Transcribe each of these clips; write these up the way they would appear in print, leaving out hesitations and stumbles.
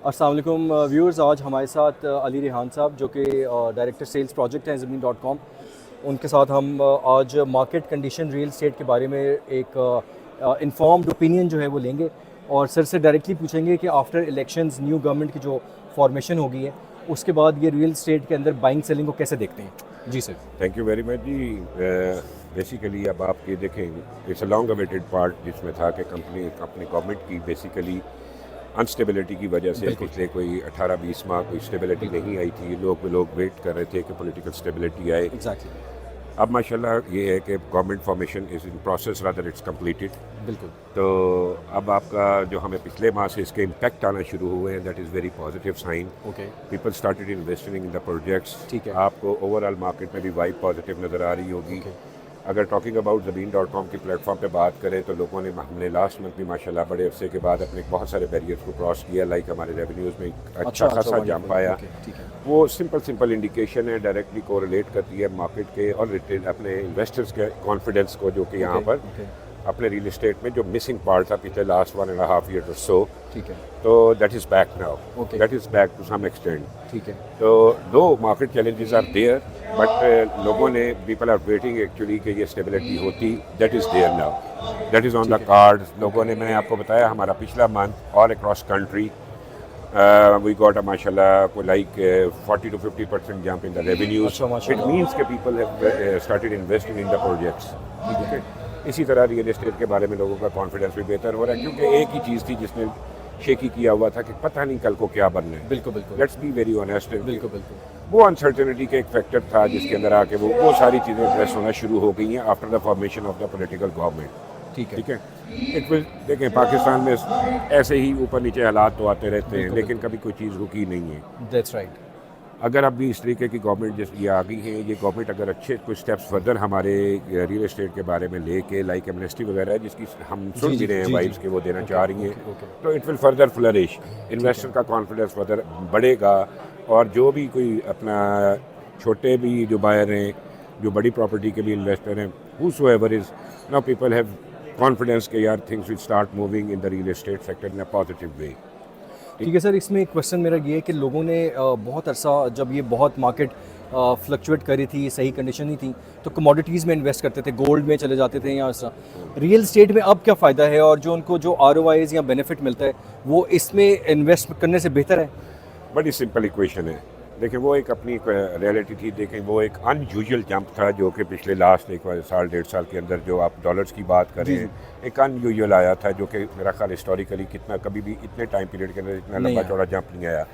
अस्सलाम वालेकुम व्यूअर्स। आज हमारे साथ अली रेहान साहब जो कि डायरेक्टर सेल्स प्रोजेक्ट हैं ज़मीन.com। उनके साथ हम आज मार्केट कंडीशन रियल एस्टेट के बारे में एक इन्फॉर्म्ड ओपिनियन जो है वो लेंगे और सर से डायरेक्टली पूछेंगे कि आफ्टर इलेक्शंस न्यू गवर्नमेंट की जो फॉर्मेशन हो गई है उसके बाद ये रियल एस्टेट के अंदर बाइंग सेलिंग को कैसे देखते हैं। जी sir. Thank you very much जी। बेसिकली अब आप ये देखें, it's a long awaited part जिसमें था कि कंपनी अपनी गवर्नमेंट की बेसिकली अनस्टेबिलिटी की वजह से पिछले कोई 18-20 माह कोई स्टेबिलिटी नहीं आई थी। लोग वेट कर रहे थे कि पॉलिटिकल स्टेबिलिटी आए। एग्जैक्टली। अब माशाल्लाह ये है कि government formation is in process rather it's completed. बिल्कुल। तो अब आपका जो हमें पिछले माह से इसके इम्पैक्ट आना शुरू हुए हैं, that is very positive sign. Okay. People started investing in the projects. ठीक है। आपको ओवरऑल मार्केट में भी वाइब पॉजिटिव नज़र आ रही होगी। Okay. अगर टॉकिंग अबाउट ज़मीन.com की प्लेटफॉर्म पे बात करें तो लोगों ने हमने लास्ट मंथ भी माशाल्लाह बड़े अरसे के बाद अपने बहुत सारे बैरियर्स को क्रॉस किया। लाइक हमारे रेवेन्यूज़ में अच्छा खासा जंप आया। ठीक है। वो सिंपल इंडिकेशन है, डायरेक्टली कोरिलेट करती है मार्केट के और रिटेल अपने इन्वेस्टर्स के कॉन्फिडेंस को, जो कि यहाँ पर अपने रियल एस्टेट में जो मिसिंग पार्ट था पिछले लास्ट 1.5 ईयर और सो। ठीक है। तो that is back now. Okay. That is back to some extent. ठीक है। तो दो market challenges are there, but लोगों ने पीपल आर वेटिंग एक्चुअली कि ये स्टेबिलिटी होती। That is there now, that is on the cards. लोगों ने, मैंने आपको बताया, हमारा पिछला month all across country we got a माशाल्लाह को like 40 to 50% jump in the revenues. It means के people have started investing in the projects. ठीक है। इसी तरह रियल एस्टेट के बारे में लोगों का कॉन्फिडेंस भी बेहतर हो रहा है, क्योंकि एक ही चीज़ थी जिसने शेकी किया हुआ था कि पता नहीं कल को क्या बनना है। बिल्कुल बिल्कुल। Let's be very honest. बिल्कुल बिल्कुल। वो अनसर्टेनिटी का एक फैक्टर था जिसके अंदर आके वो सारी चीज़ें एड्रेस होना शुरू हो गई हैं after the formation of the political government. ठीक है। ठीक है। इट विल, देखें, पाकिस्तान में ऐसे ही ऊपर नीचे हालात तो आते रहते हैं, लेकिन कभी कोई चीज़ रुकी नहीं है। That's right. अगर अभी इस तरीके की गवर्नमेंट जिस ये आ गई है, ये गवर्नमेंट अगर अच्छे कुछ स्टेप्स फर्दर हमारे रियल एस्टेट के बारे में लेके, लाइक एमनेस्टी वगैरह जिसकी हम सुन भी रहे हैं वाइब्स के वो देना चाह रही हैं, तो it will further flourish. Investor का कॉन्फिडेंस फर्दर बढ़ेगा और जो भी कोई अपना छोटे भी जो बायर हैं, जो बड़ी प्रॉपर्टी के भी इन्वेस्टर हैं, whosoever is now people have confidence कि यार things will start moving in the real estate sector in a positive way. ठीक है सर। इसमें एक क्वेश्चन मेरा ये है कि लोगों ने बहुत अरसा, जब ये बहुत मार्केट फ्लक्चुएट करी थी, सही कंडीशन नहीं थी, तो कमोडिटीज़ में इन्वेस्ट करते थे, गोल्ड में चले जाते थे या ऐसा। रियल एस्टेट में अब क्या फ़ायदा है और जो उनको जो ROIs या बेनिफिट मिलता है वो इसमें इन्वेस्ट करने से बेहतर है? बड़ी सिंपल इक्वेशन है। देखें, वो एक अपनी रियलिटी थी। देखें, वो एक अनयूजुअल जंप था जो कि पिछले लास्ट एक साल 1.5 साल के अंदर, जो आप डॉलर्स की बात करें, एक अनयूजुअल आया था जो कि मेरा ख्याल हिस्टोरिकली कितना कभी भी इतने टाइम पीरियड के अंदर इतना लंबा चौड़ा जंप नहीं आया।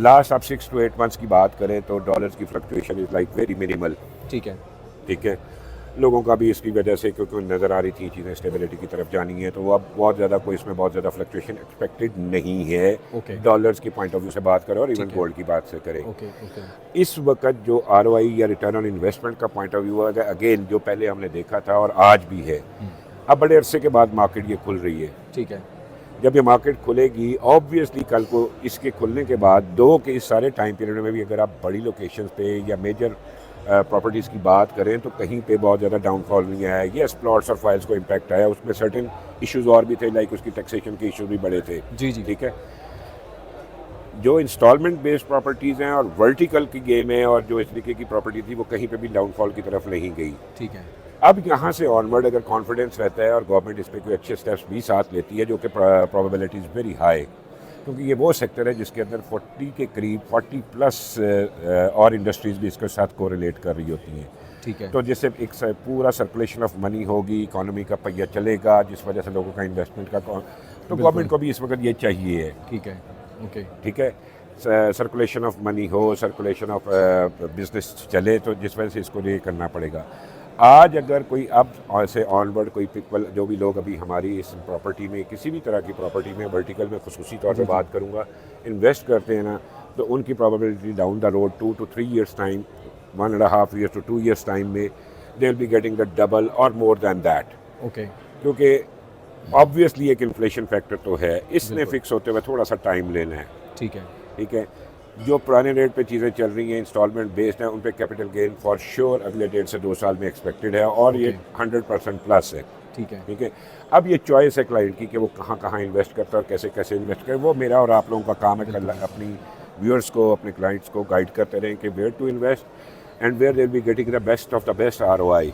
लास्ट आप 6 to 8 मंथ्स की बात करें तो डॉलर्स की fluctuation is like very minimal. ठीक है। ठीक है। लोगों का भी इसकी वजह से, क्योंकि नज़र आ रही थी चीज़ें स्टेबिलिटी की तरफ जानी है, तो वो अब बहुत ज़्यादा कोई इसमें बहुत ज़्यादा फ्लक्चुएशन एक्सपेक्टेड नहीं है। डॉलर्स की पॉइंट ऑफ व्यू से बात करें और इवन गोल्ड की बात से करें। इस वक्त जो ROI या रिटर्न ऑन इन्वेस्टमेंट का पॉइंट ऑफ व्यू है, अगेन जो पहले हमने देखा था और आज भी है, अब बड़े अरसे के बाद मार्केट ये खुल रही है। ठीक है। जब ये मार्केट खुलेगी, ऑब्वियसली कल को इसके खुलने के बाद दो के इस सारे टाइम पीरियड में भी अगर आप बड़ी लोकेशंस पे या मेजर प्रॉपर्टीज़ की बात करें तो कहीं पे बहुत ज़्यादा डाउनफॉल नहीं आया। येस, प्लॉट्स और फाइल्स को इम्पैक्ट आया, उसमें सर्टेन इश्यूज और भी थे, लाइक उसकी टैक्सेशन के इश्यूज भी बड़े थे। जी जी। ठीक है। जो इंस्टॉलमेंट बेस्ड प्रॉपर्टीज़ हैं और वर्टिकल की गेम है और जो इस तरीके की प्रॉपर्टी थी वो कहीं पे भी डाउनफॉल की तरफ नहीं गई। ठीक है। अब यहाँ से ऑनवर्ड अगर कॉन्फिडेंस रहता है और गवर्नमेंट इस पर कोई अच्छे स्टेप्स भी साथ लेती है, जो कि प्रोबेबिलिटी इज़ वेरी हाई, क्योंकि ये वो सेक्टर है जिसके अंदर 40 के करीब 40+ और इंडस्ट्रीज़ भी इसके साथ कोरिलेट कर रही होती हैं। ठीक है। तो जिससे एक पूरा सर्कुलेशन ऑफ मनी होगी, इकोनॉमी का पहिया चलेगा, जिस वजह से लोगों का इन्वेस्टमेंट का तो गवर्नमेंट को भी इस वक्त ये चाहिए है। ठीक है। ओके। ठीक है। सर्कुलेशन ऑफ मनी हो, सर्कुलेशन ऑफ बिजनेस चले, तो जिस वजह से इसको ये करना पड़ेगा। आज अगर कोई अब ऐसे ऑनवर्ड कोई पीपल, जो भी लोग अभी हमारी इस प्रॉपर्टी में, किसी भी तरह की प्रॉपर्टी में, वर्टिकल में खुसूसी तौर पे बात करूँगा, इन्वेस्ट करते हैं ना, तो उनकी probability down the road 2 to 3 years time, 1.5 years to 2 years time में they will be getting the double और मोर दैन दैट। ओके। क्योंकि ऑब्वियसली एक इन्फ्लेशन फैक्टर तो है, इसने फिक्स होते हुए थोड़ा सा टाइम लेना है। ठीक है। ठीक है। जो पुराने रेट पे चीज़ें चल रही हैं, इंस्टॉलमेंट बेस्ड हैं, उन पे कैपिटल गेन फॉर श्योर अगले 1.5 से 2 साल में एक्सपेक्टेड है और ये 100% प्लस है। ठीक है। ठीक है, अब ये चॉइस है क्लाइंट की कि वो कहाँ कहाँ इन्वेस्ट करता है और कैसे कैसे इन्वेस्ट करे। वो मेरा और आप लोगों का काम है कल अपनी व्यूअर्स को, अपने क्लाइंट्स को गाइड करते रहें कि where to invest and where they will be getting the best of the best ROI।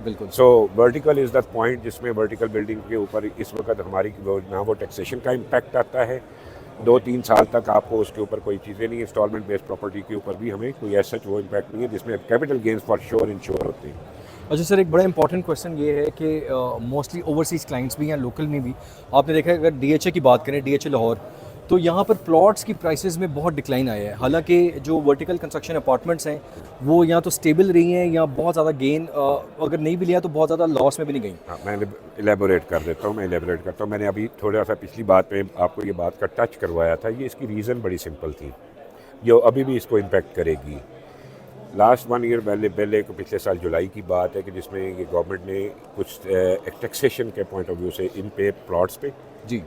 बिल्कुल। So vertical is the point जिसमें वर्टिकल बिल्डिंग के ऊपर इस वक्त हमारी ना वो टैक्सेशन का इम्पैक्ट आता है, 2-3 साल तक आपको उसके ऊपर कोई चीज़ें नहीं, इंस्टॉलमेंट बेस्ड प्रॉपर्टी के ऊपर भी हमें कोई ऐसा वो इम्पैक्ट नहीं है जिसमें capital gains for sure ensure होते हैं। अच्छा सर, एक बड़ा इंपॉर्टेंट क्वेश्चन ये है कि मोस्टली ओवरसीज़ क्लाइंट्स भी हैं, लोकल में भी आपने देखा है, अगर DHA की बात करें, DHA लाहौर, तो यहाँ पर प्लॉट्स की प्राइसेस में बहुत डिक्लाइन आया है। हालांकि जो वर्टिकल कंस्ट्रक्शन अपार्टमेंट्स हैं वो या तो स्टेबल रही हैं या बहुत ज़्यादा गेन, अगर नहीं भी लिया तो बहुत ज़्यादा लॉस में भी नहीं गई। हाँ, मैं एलेबोरेट कर देता हूँ, मैंने अभी थोड़ा सा पिछली बात में आपको ये बात का टच करवाया था। ये इसकी रीज़न बड़ी सिंपल थी जो अभी भी इसको इम्पेक्ट करेगी। लास्ट 1 ईयर पहले को पिछले साल जुलाई की बात है कि जिसमें ये गवर्नमेंट ने कुछ टैक्सेशन के पॉइंट ऑफ व्यू से इन पे प्लॉट्स पे जी,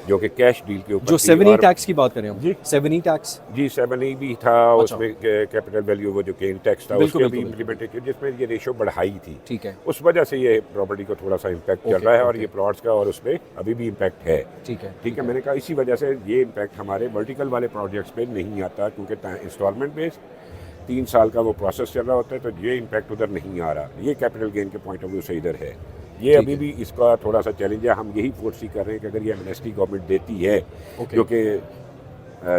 जो कि कैश डील के ऊपर जो 7E टैक्स की बात करें हम, जी 7E टैक्स, जी 7E भी था। अच्छा। उसमें कैपिटल वैल्यू वो जो गेन टैक्स था बिल्कुल, उसके भी बिल्कुल, इम्प्लीमेंटेड, जिसमें ये रेशो बढ़ाई थी। ठीक है, उस वजह से ये प्रॉपर्टी को थोड़ा सा इम्पैक्ट चल ओके, रहा है और ओके। ये प्लॉट्स का और उस पर अभी भी इम्पैक्ट है। ठीक है, ठीक है, मैंने कहा इसी वजह से ये इम्पैक्ट हमारे वर्टिकल वाले प्रोजेक्ट्स पे नहीं आता क्योंकि इंस्टॉलमेंट बेस्ड 3 साल का वो प्रोसेस चल रहा होता है, तो ये इम्पैक्ट उधर नहीं आ रहा। ये कैपिटल गेन के पॉइंट ऑफ व्यू से इधर है। ये ठीक अभी है। भी इसका थोड़ा सा चैलेंज है। हम यही फोर्सी कर रहे हैं कि अगर ये एमनेस्टी गवर्नमेंट देती है, ओके। क्योंकि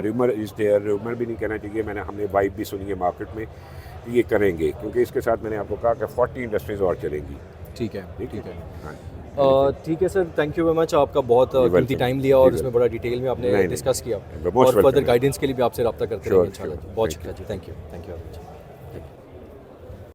रूमर इज देयर, रूमर भी नहीं कहना चाहिए, मैंने वाइब भी सुनी है मार्केट में कि ये करेंगे, क्योंकि इसके साथ मैंने आपको कहा कि 40 इंडस्ट्रीज और चलेंगी। ठीक है, ठीक ठीक है। हाँ, ठीक है sir, thank you very much. आपका बहुत You're कीमती welcome. टाइम लिया और जी, उसमें बड़ा डिटेल में आपने नहीं, डिस्कस किया, Most और फर्दर welcome. गाइडेंस के लिए भी आपसे रब्ता करते Sure, रहेंगे इंशाल्लाह। sure. बहुत Thank शुक्रिया जी, थैंक यू वेरी मच।